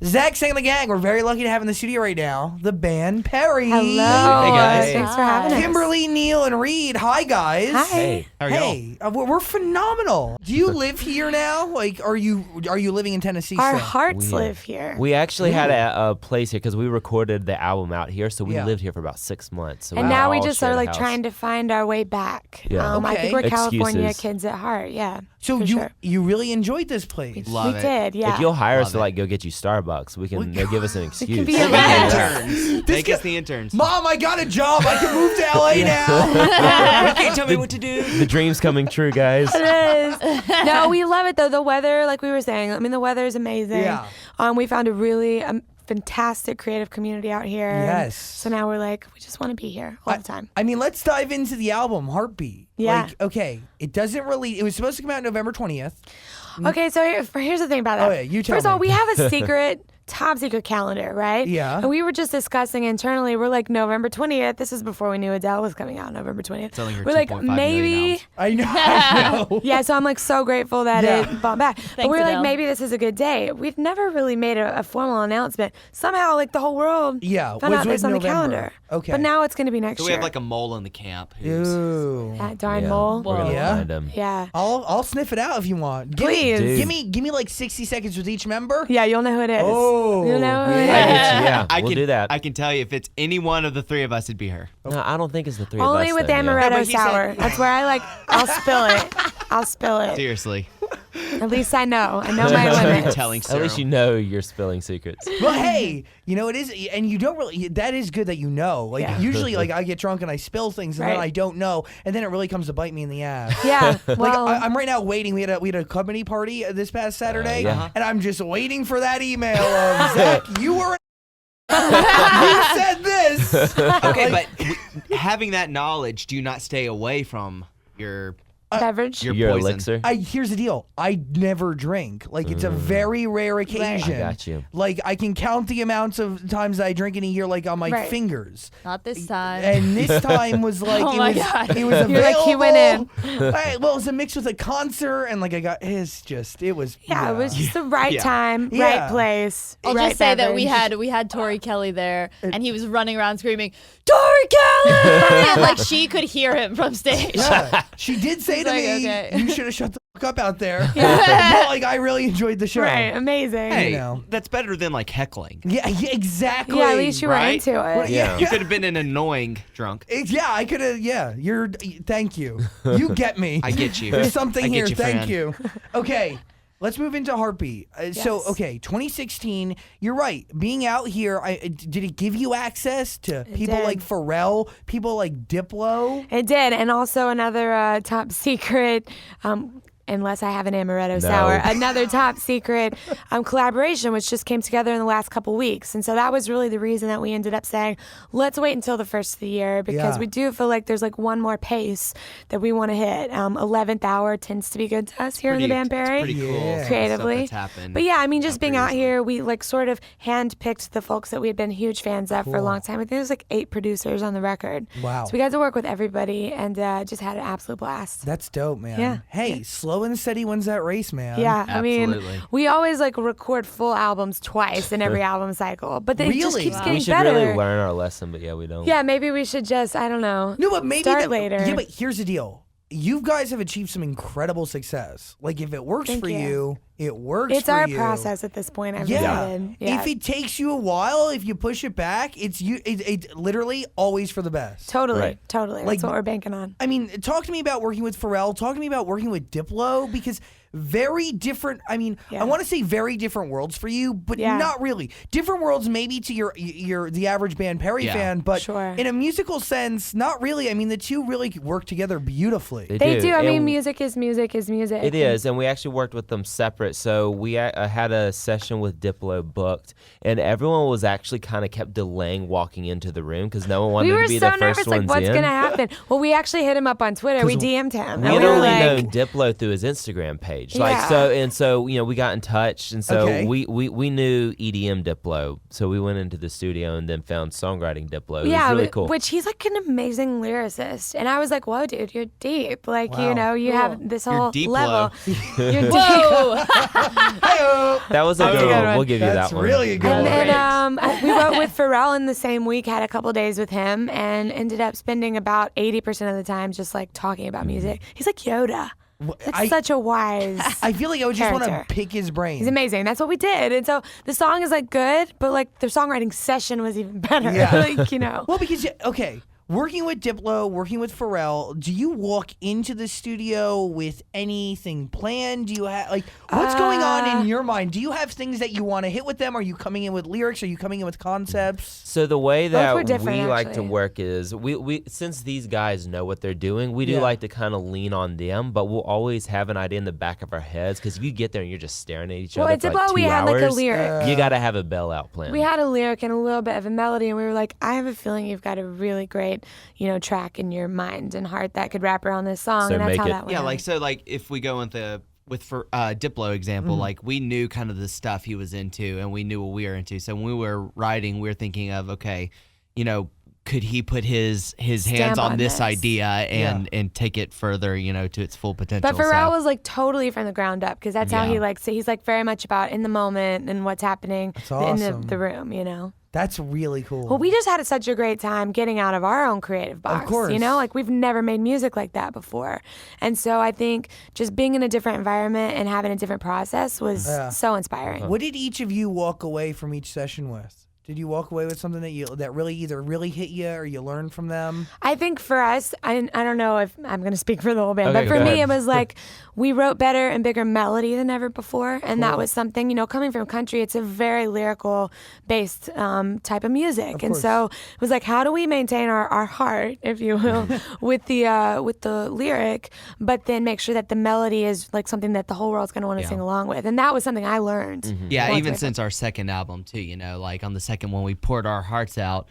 Zach, Sang, and the gang. We're very lucky to have in the studio right now the band Perry. Hello. Hey, guys. Thanks for having us. Kimberly, Neil, and Reed. Hi, guys. Hi. Hey, how are Hey, we're phenomenal. Do you live here now? Like, are you living in Tennessee Our still? hearts live here. We actually had a place here because we recorded the album out here, so we Yeah. lived here for about 6 months. So and we now we all just shared are a like house. trying to find our way back. Yeah. I Okay. think we're California Excuses. kids at heart. Yeah. So for you sure. you really enjoyed this place. Love we it. did. Yeah. If you'll hire us Love to it. like go get you Starbucks, they'll give us an excuse. be a Make Yeah. interns. Make us the interns. Mom, I got a job. I can move to LA now. You can't tell me what to do. The dream's coming true, guys. It is. No, we love it though. The weather, like we were saying, I mean, the weather is amazing. Yeah. We found a really fantastic creative community out here. Yes. So now we're like, we just want to be here all the time. I mean, let's dive into the album Heartbeat. Yeah. Like, okay, it doesn't really. It was supposed to come out November 20th. Okay, so here's the thing about that. Oh, yeah, you tell First of all, me. we have a secret, top secret calendar, right? Yeah. And we were just discussing internally. We're like, November 20th. This is before we knew Adele was coming out, November 20th. Selling her We're like, 2.5 million maybe. albums. I know. I know. Yeah, so I'm like so grateful that Yeah. it bumped back. But we're Adele. like, maybe this is a good day. We've never really made a formal announcement. Somehow, like the whole world Yeah, found was out with this on the November. calendar. Okay. But now it's going to be next So we year. have like a mole in the camp who's Ooh. That darn Yeah, mole. We're gonna Yeah? find them. Yeah. I'll sniff it out if you want. Please. Dude. Give me like 60 seconds with each member. Yeah, you'll know who it is. Oh, You'll know who it yeah. is. Yeah, I we'll can do that. I can tell you if it's any one of the three of us, it'd be her. No, I don't think it's the three of us. Only with then, yeah. amaretto No, but he sour. said- That's where I'll spill it. I'll spill it. Seriously. At least I know. I know my limits. Telling At least you know you're spilling secrets. Well, hey, you know it is, and you don't really. That is good that you know. Like Yeah. usually, like I get drunk and I spill things, and then Right. I don't know, and then it really comes to bite me in the ass. Yeah. Like Well, I'm right now waiting. We had a company party this past Saturday, yeah. and I'm just waiting for that email of Zach. You were. You said this. Okay, but having that knowledge, do you not stay away from your beverage. your poison? elixir. Here's the deal. I never drink. Like it's a very rare occasion. I got you. Like I can count the amounts of times I drink in a year, like on my Right. fingers. Not this time. And this time was like Oh it my was God. it was available. You're like, he went in. Well, it was a mix with a concert and like I got it was Yeah, it was just the right Yeah. time, Yeah. right place. I'll right just say that beverage. we had Tori Kelly there, and he was running around screaming, "Tori Kelly!" Like she could hear him from stage. Yeah. She did say He's to like, me, okay. "You should have shut the fuck up out there." But like I really enjoyed the show. Right, amazing. Hey, You know. that's better than like heckling. Yeah, Yeah, exactly. at least you were right? into it. Yeah. You could have been an annoying drunk. Yeah, I could have. Yeah, thank you. You get me. I get you. There's something I get here. you, Thank friend. you. Okay, let's move into Heartbeat. So, Yes. okay, 2016. You're right. Being out here, did it give you access to people did. like Pharrell, people like Diplo? It did, and also another top secret. Unless I have an amaretto sour, another top secret collaboration, which just came together in the last couple weeks. And so that was really the reason that we ended up saying, let's wait until the first of the year, because Yeah. we do feel like there's like one more pace that we want to hit. 11th hour tends to be good to us here in the band Barry. It's pretty cool. Yeah. stuff Creatively. that's happened. But yeah, I mean, just being out previously. here, we like sort of handpicked the folks that we had been huge fans of for a long time. I think there was like 8 producers on the record. Wow. So we got to work with everybody and just had an absolute blast. That's dope, man. Yeah. Hey, slow and steady wins that race, man. Yeah, I mean, Absolutely. we always like record full albums twice in every album cycle, but it just Really? keeps Wow. getting We should better. really learn our lesson, but yeah, we don't. Yeah, maybe we should just, I don't know. No, but maybe start later. Yeah, but here's the deal. You guys have achieved some incredible success. Like if it works Thank for you. it works It's for our you. process at this point. I've Yeah. decided. Yeah. If it takes you a while, if you push it back, it's literally always for the best. Totally, Right. totally. Like- That's what we're banking on. I mean, talk to me about working with Pharrell. Talk to me about working with Diplo because very different. I mean, Yeah. I want to say very different worlds for you, but Yeah. not really. Different worlds maybe to your the average band Perry Yeah. fan, but Sure. in a musical sense, not really. I mean, the two really work together beautifully. They do. I mean, And music is music is music. It is, and we actually worked with them separate. So we had a session with Diplo booked, and everyone was actually kind of kept delaying walking into the room because no one wanted We to were be so the nervous, first like, ones what's in. going to happen? Well, we actually hit him up on Twitter. We 'Cause DM'd him. We and had we were only like, known Diplo through his Instagram page, Yeah. so we got in touch, and so Okay. we knew EDM Diplo, so we went into the studio and then found songwriting Diplo. It yeah, was really but- cool. which he's like an amazing lyricist. And I was like, whoa, dude, you're deep. Like, Wow. you know, you Cool. have this You're whole deep level. low. You're deep. Whoa! That was a That's good a good one. one. We'll give you That's that one. really a good And one. then we wrote with Pharrell in the same week, had a couple days with him, and ended up spending about 80% of the time just like talking about music. He's like Yoda. That's such a wise. I feel like I would just want to character. pick his brain. He's amazing. That's what we did. And so the song is like good, but like the songwriting session was even better. Yeah. like, you know. Well, because okay, working with Diplo, working with Pharrell, do you walk into the studio with anything planned? Do you have like what's going on in your mind? Do you have things that you want to hit with them? Are you coming in with lyrics? Are you coming in with concepts? So the way were that we different, like to actually. work is we since these guys know what they're doing, we do Yeah. like to kind of lean on them, but we'll always have an idea in the back of our heads because if you get there and you're just staring at each Well, other at for Diplo, like 2 we had hours, like a lyric. you got to have a bell out plan. We had a lyric and a little bit of a melody, and we were like, I have a feeling you've got a really great, track in your mind and heart that could wrap around this song, So and that's make how it- that went. Yeah, out. like so, like if we go with Diplo example, like we knew kind of the stuff he was into, and we knew what we were into. So when we were writing, we were thinking of okay, could he put his hands Stamp on on this this. idea and take it further, to its full potential. But Pharrell so. was like totally from the ground up because that's how he Yeah. likes it. He's like very much about in the moment and what's happening That's in awesome. the room. That's really cool. Well, we just had such a great time getting out of our own creative box. course. Like we've never made music like that before. And so I think just being in a different environment and having a different process was Yeah. so inspiring. What did each of you walk away from each session with? Did you walk away with something that really either really hit you or you learned from them? I think for us, I don't know if I'm going to speak for the whole band, Okay, but for go me, ahead. it was like we wrote better and bigger melody than ever before. And that was something, coming from country, it's a very lyrical based type of music. And course. so it was like, how do we maintain our heart, if you will, with the lyric, but then make sure that the melody is like something that the whole world's going to want to Yeah. sing along with. And that was something I learned. Yeah, Well, even it's since our second album too, like on the second one we poured our hearts out,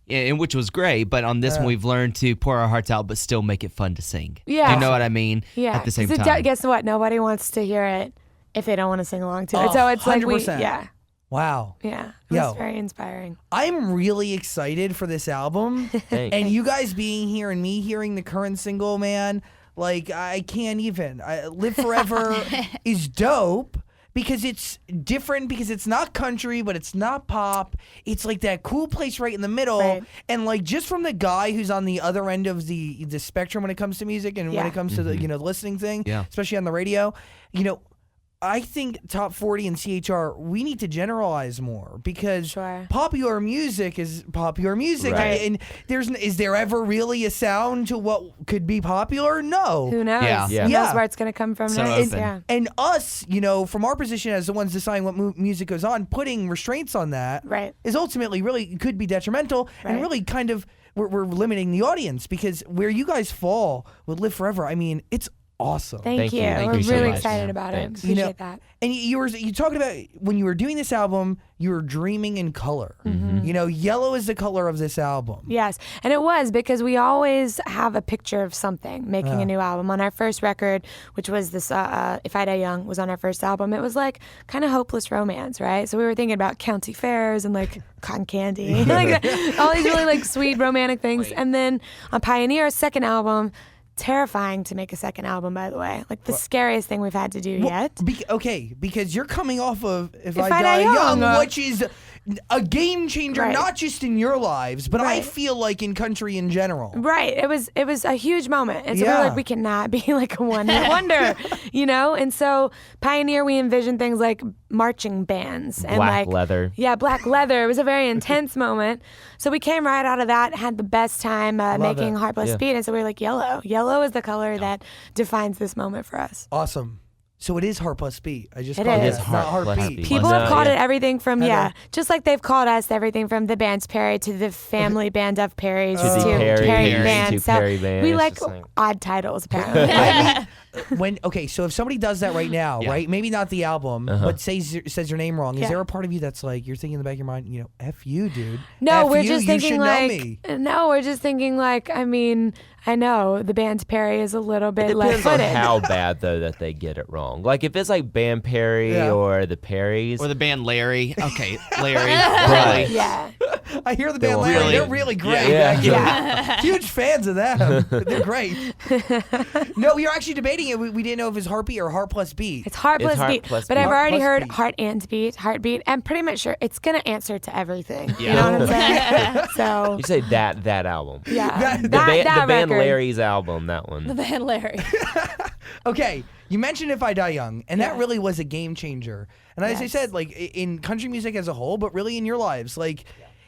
and which was great, but on this one we've learned to pour our hearts out but still make it fun to sing. Yeah. You know what I mean? Yeah. At the same 'Cause time. guess what? Nobody wants to hear it if they don't want to sing along to it. So it's like 100%. yeah. Wow. Yeah, it Yo. was very inspiring. I'm really excited for this album. Thanks. And you guys being here and me hearing the current single, man, like I can't even. Live Forever is dope because it's different because it's not country, but it's not pop. It's like that cool place right in the middle. Right. And like just from the guy who's on the other end of the spectrum when it comes to music and when Yeah. it comes to the the listening thing, Yeah. especially on the radio, I think Top 40 and CHR, we need to generalize more because Sure. popular music is popular music. Right. And is there ever really a sound to what could be popular? No. Who knows? Yeah. Yeah. Who knows Yeah. where it's going to come from So next? open. Yeah. And us, from our position as the ones deciding what music goes on, putting restraints on that Right. is ultimately really could be detrimental and Right. really kind of we're limiting the audience because where you guys fall with Live Forever, I mean, it's awesome. Thank you. Thank We're you so really much. excited Yeah. about Thanks. it. Appreciate that. And you talked about when you were doing this album, you were dreaming in color. Yellow is the color of this album. Yes. And it was because we always have a picture of something making a new album. On our first record, which was this If I Die Young was on our first album, it was like kind of hopeless romance, right? So we were thinking about county fairs and like cotton candy, like all these really like sweet romantic things. And then on Pioneer, our second album, terrifying to make a second album, by the way. Like the scariest thing we've had to do yet. Because you're coming off of If I I Die Die Young, Young, which is a game changer, Right. not just in your lives, but I Right. feel like in country in general. Right. It was a huge moment. And so we Yeah. were like, we cannot be like a one-hit wonder, And so Pioneer, we envisioned things like marching bands and Black like leather. Yeah, black leather. It was a very intense moment. So we came right out of that, had the best time making it. Heart Plus Yeah. Speed. And so we were like, yellow. Yellow is the color that defines this moment for us. Awesome. So it is Heart Plus Beat. I just It called is. it It is not Heart Plus Heartbeat. Beat. People No, have called yeah. it everything from, Heather. just like they've called us everything from the band's Perry to the family band of Perry's To the Perry Perry band. to So Perry band. we It's like just like- odd titles, apparently. So if somebody does that right now, Yeah. right? Maybe not the album, but says your name wrong. Is Yeah. there a part of you that's like you're thinking in the back of your mind, F you, dude? No, F we're you, just you thinking should know like me. no, we're just thinking like I mean, I know the band Perry is a little bit It depends on left-footed. how bad though that they get it wrong. Like if it's like Band Perry Yeah. or the Perrys, Or the band Larry. Okay, Larry. Right. Really. Yeah. I hear the They band won't Larry. really- They're really great. Yeah. actually. Huge fans of them. They're great. No, we were actually debating it. We didn't know if it was Heartbeat or Heart Plus Beat. It's heart It's plus heart beat. plus But beat. I've Heart already plus heard beat. heart and beat, heartbeat. I'm pretty much sure it's going to answer to everything. You Yeah. know what I'm saying? So, You say that album. yeah. The The, band, that the band record. Larry's album, that The one. Van Larry. Okay, you mentioned If I Die Young, and that Yeah. really was a game changer. And as I Yes. said, like in country music as a whole, but really in your lives, like,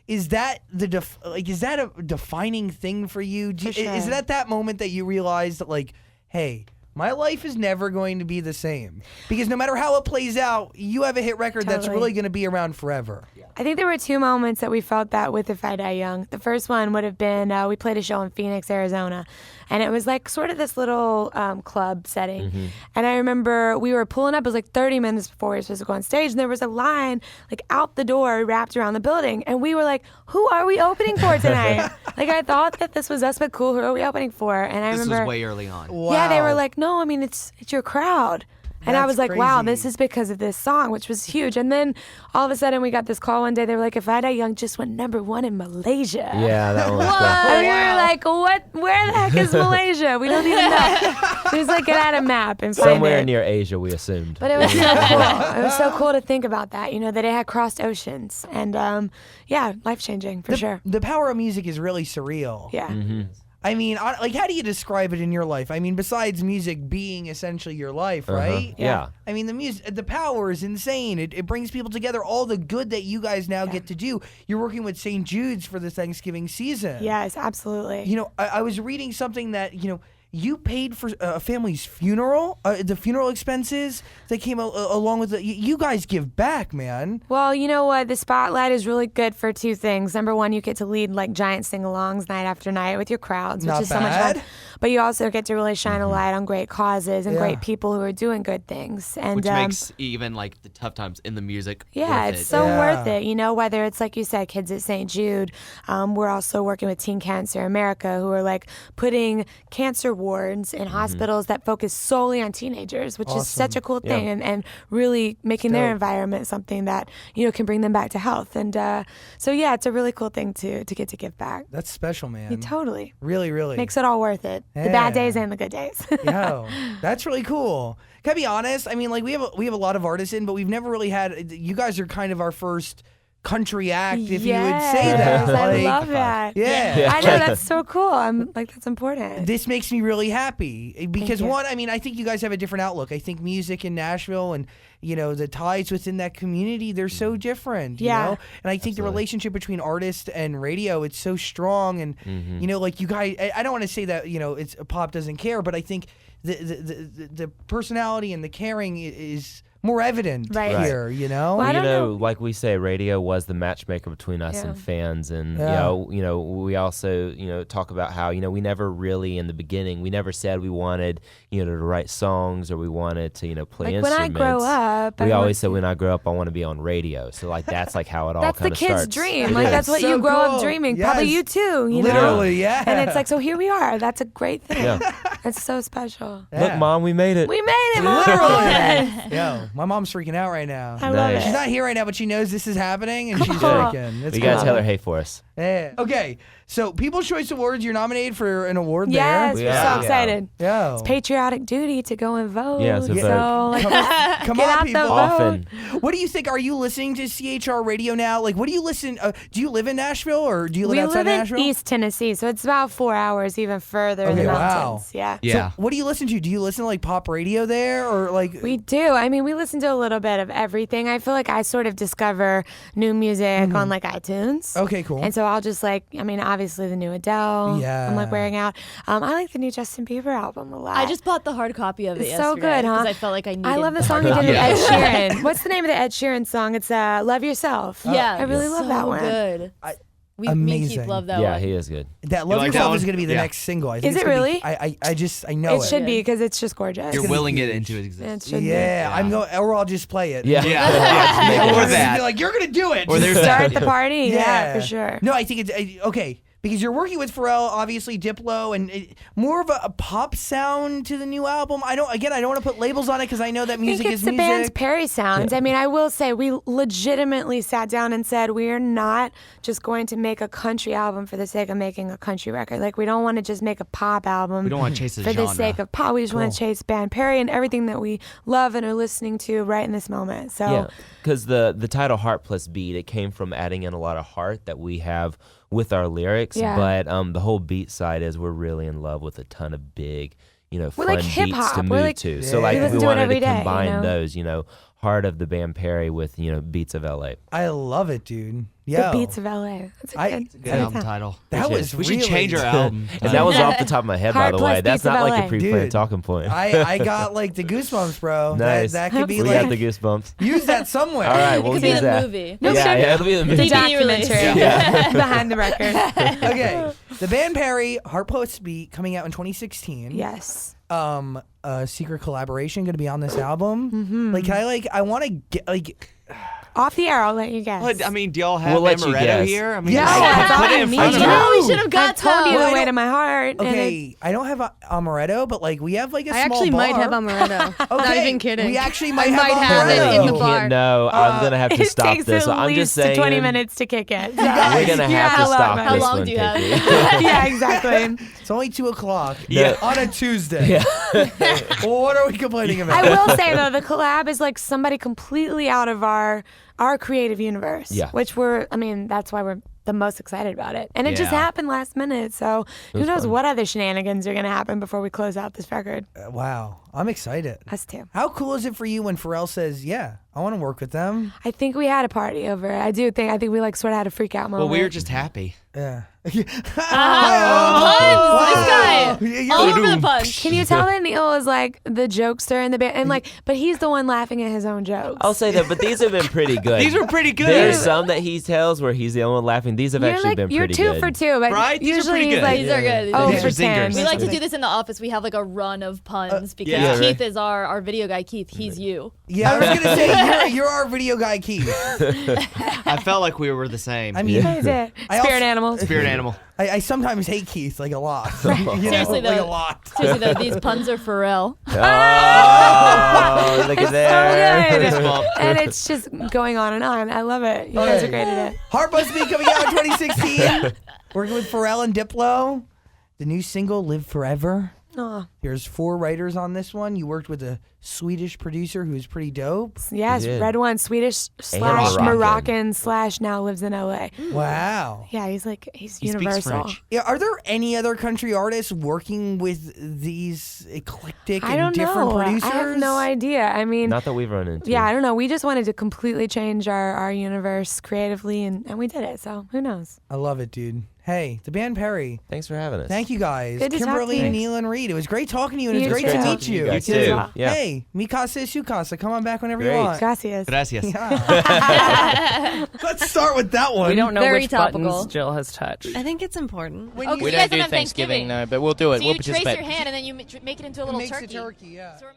is that is that a defining thing for you? For sure. Is that moment that you realized that, like, hey, my life is never going to be the same because no matter how it plays out, you have a hit record that's Totally. really going to be around forever. I think there were two moments that we felt that with If I Die Young. The first one would have been we played a show in Phoenix, Arizona, and it was like sort of this little club setting. And I remember we were pulling up, it was like 30 minutes before we were supposed to go on stage, and there was a line like out the door wrapped around the building. And we were like, who are we opening for tonight? Like, I thought that this was us, but cool, who are we opening for? And I This remember. was way early on. Wow. Yeah, they were like, no, I mean, it's your crowd. And I That's was like, wow, crazy. this is because of this song, which was huge. And then all of a sudden we got this call one day. They were like, If I Die Young just went #1 in Malaysia. Yeah, that one was cool. And we were like, what? Where the heck is Malaysia? We don't even know. Just like get out a map and find Somewhere it. near Asia, we assumed. But it was so cool. It was so cool to think about that, that it had crossed oceans. And yeah, life-changing for sure. The power of music is really surreal. Yeah. I mean, like, how do you describe it in your life? I mean, besides music being essentially your life, right? Yeah. I mean, the power is insane. It brings people together. All the good that you guys now get to do. You're working with St. Jude's for the Thanksgiving season. Yes, absolutely. I was reading something that, you paid for a family's funeral, the funeral expenses that came along with it. You guys give back, man. Well, you know what? The spotlight is really good for two things. Number one, you get to lead like giant sing-alongs night after night with your crowds, which Not is so much bad. fun. But you also get to really shine a light on great causes and great people who are doing good things. And Which makes even like the tough times in the music. yeah, worth it's it. so Yeah. worth it. Whether it's like you said, kids at St. Jude. We're also working with Teen Cancer America, who are like putting cancer wards in hospitals that focus solely on teenagers, which is such a cool thing, and really making their dope. environment something that can bring them back to health. And so yeah, it's a really cool thing to get to give back. That's special, man. Totally Really, really. makes it all worth it. The Yeah. bad days and the good days. Yo, that's really cool. Can I be honest? I mean, like we have a lot of artists in, but we've never really had. You guys are kind of our first country act, if you would say that. Yes, I Like, love that. Yeah. I know, that's so cool. I'm like, that's important. This makes me really happy because you. one, I mean, I think you guys have a different outlook. I think music in Nashville and the ties within that community, they're so different. Yeah. You know? And I think the relationship between artist and radio, it's so strong. And like you guys, I don't want to say that it's pop doesn't care, but I think the personality and the caring is more evident Right. here. Well, I You don't know. like we say, radio was the matchmaker between us Yeah. and fans, and Yeah. we also talk about how we never really in the beginning we never said we wanted to write songs or we wanted to play Like when I instruments. grow up, we I always want said to- when I grow up I want to be on radio. So like that's like how it all That's the kind of kid's starts. dream. It Like is. that's what So you grow cool. up dreaming. Probably Yes. you too. Literally, yeah. And it's like, so here we are. That's a great thing. Yeah. It's so special. Yeah. Look, Mom, we made it. We made it, Mom. Literally. Yo, my mom's freaking out right now. I love Nice. She's it. not here right now, but she knows this is happening, and she's Cool. freaking. It's We gotta cool. tell her, hey, for us. Yeah. Okay, so People's Choice Awards, you're nominated for an award Yes, there. we're Yeah. so excited. Yo. It's patriotic duty to go and vote. Yeah, so so vote. like, Come get on, out the people. vote. Often. What do you think? Are you listening to CHR radio now? Like, what do you listen? Do you live in Nashville or do you live we outside live in Nashville? East Tennessee, so it's about 4 hours even further in Okay, the wow. mountains. Yeah. Yeah. So what do you listen to? Do you listen to like pop radio there or like? We do. I mean, we listen to a little bit of everything. I feel like I sort of discover new music on like iTunes. Okay, cool. And so I'll just obviously the new Adele. Yeah. I'm like wearing out. I like the new Justin Bieber album a lot. I just bought the hard copy of it It's so yesterday good, huh? because I felt like I needed. I love the song he did with Yeah. Ed Sheeran. What's the name of the Ed Sheeran song? It's Love Yourself. Yeah, I really it's love so that one. Good. Me and Amazing. Keith love that Yeah, one. he is good. That Love like that Yourself one? is going to be the Yeah. next single. I think Is it's it gonna really? Be, I know it. It should be because it's just gorgeous. You're gonna be willing it huge. into It existence. should Yeah, I'm going, or I'll just play it. Yeah. Yeah. Or Or that. that. Be like, you're gonna do it. Or there's be. that. Start the party. Yeah, for sure. No, I think it's okay. because you're working with Pharrell, obviously Diplo, and more of a pop sound to the new album. I don't want to put labels on it because I know that I music think is it's the music. band's Perry sounds. I mean, I will say we legitimately sat down and said we are not just going to make a country album for the sake of making a country record. Like, we don't want to just make a pop album We don't want to chase a for genre. the sake of pop. We just want to chase band Perry and everything that we love and are listening to right in this moment. So Yeah, because the title Heart Plus Beat, it came from adding in a lot of heart that we have with our lyrics. Yeah. But the whole beat side is we're really in love with a ton of big, We're fun like beats hip-hop. to We're move like- to. So Yeah. like We we listen to it wanted every to day, combine those, heart of the band Perry with, beats of LA. I love it, dude. the Yeah, beats of LA. That's a good, Good album title. that We was We should really change our album. And that was off the top of my head, by Heart the Plus way. That's Beats of not like LA. a pre-planned Dude. talking point. I got like the goosebumps, bro. Nice. That could be we like got the goosebumps. use that somewhere. All right, we'll could be use the that. movie. Yeah, it'll be the the movie. DVD release. documentary behind the record. Okay, the band Perry, Heart Plus Beat, coming out in 2016. Yes. A secret collaboration going to be on this album. Mm-hmm. Like, I want to get like. Off the air, I'll let you guess. Well, I mean, do y'all have We'll let you Amaretto guess. here? I mean, Yeah, just that's all put I it in need. front of I us. Oh, we should have got I told you Well, I the way don't- to my heart. and Okay, I don't have amaretto, but like we have like a I small actually bar. might have amaretto. Not Okay, even kidding. we actually I might might have have it amaretto. in the You bar. can't, no, I'm going to have to it stop takes this. at So I'm least just saying. 20 minutes to kick it. guys- We're going to Yeah, have to I love stop it. this How long one, do you have? KP. Yeah, exactly. It's only 2:00. Yeah. on a Tuesday. Well, what are we complaining about? I will say though, the collab is like somebody completely out of our creative universe. Yeah. Which that's why we're the most excited about it. And it just Yeah. happened last minute. So who knows what other shenanigans are gonna happen before we close out this record. Wow, I'm excited. Us too. How cool is it for you when Pharrell says, "Yeah, I want to work with them"? I think we had a party over it. I think we like sort of had a freak out moment. Well, we were just happy. Yeah. Puns! This guy. You're- All over the puns. Can you tell that Neil is like the jokester in the band, and but he's the one laughing at his own jokes. I'll say that, but these have been pretty good. These were pretty good. There's some that he tells where he's the only one laughing. These have you're actually like been you're pretty 2 good. for 2, but Right? These are usually pretty he's good. like These are good. These oh are These for are 10. zingers. We like to do this in the office. We have like a run of puns because Yeah, Keith right. is our video guy. Keith, he's you. Yeah, I was gonna say you're our video guy, Keith. I felt like we were the same. I mean, What is it? I Spirit also- animals. Spirit animal. I sometimes hate Keith like a lot. You know, Seriously, like though. a lot. Seriously though, these puns are Pharrell. Oh, look at there. So good. Fist bump. And it's just going on and on. I love it. You guys are great at it. Heart Must Be coming out in 2016. Working with Pharrell and Diplo. The new single, Live Forever. Aw. There's 4 writers on this one. You worked with a Swedish producer who's pretty dope. Yes, He did. Red One, Swedish / Moroccan. Moroccan / now lives in LA. Wow. Yeah, he's He speaks universal. French. Yeah, are there any other country artists working with these eclectic I and don't different know. producers? I have no idea. I mean, Not that we've run into. yeah, I don't know. We just wanted to completely change our universe creatively, and we did it. So who knows? I love it, dude. Hey, the band Perry. Thanks for having us. Thank you guys. Good to talk to Kimberly, you. Neil, and Reed. It was great talking to you, and You it's great too. to Great meet talking to you. you guys, You too. too. Yeah. Hey, mi casa es su casa. Come on back whenever you Great. want. Gracias. Gracias. Yeah. Let's start with that one. We don't know Very which topical. buttons Jill has touched. I think it's important. When Oh, you you We guys don't do have Thanksgiving, Thanksgiving. no, but we'll do it. So we'll you trace participate. your hand and then you make it into a little makes turkey. a turkey, yeah. So we're